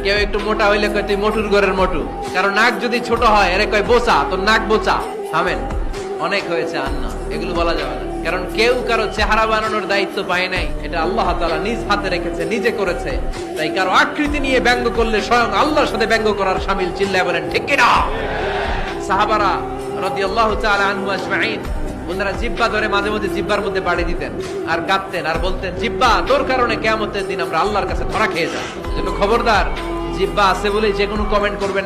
কেউ একটু মোটা হইলে কয় তুই মোটুর ঘরের মোটু, কারণ নাক যদি ছোট হয় এরে কয় বোচা, তোর নাক বোচা। থামেন, অনেক হয়েছে আর না, এগুলো বলা যাবে না। কারণ কেউ কারো চেহারা বানানোর দায়িত্ব পায় নাই, এটা আল্লাহ তাআলা নিজ হাতে রেখেছে, নিজে করেছে। তাই কারো আকৃতি নিয়ে ব্যঙ্গ করলে স্বয়ং আল্লাহর সাথে ব্যঙ্গ করার শামিল। চিল্লায় বলেন ঠিক কিনা? সাহাবারা রাদিয়াল্লাহু তাআলা আনহু আজমাইন, ওনারা জিহ্বা ধরে মাঝে মাঝে জিহ্বার মধ্যে বাড়ি দিতেন আর কাঁদতেন আর বলতেন, জিহ্বা তোর কারণে কিয়ামতের দিন আমরা আল্লাহর কাছে ধরা খেয়ে যাই। এজন্য খবরদার, জিহ্বা আছে বলে যে কোনো কমেন্ট করবেন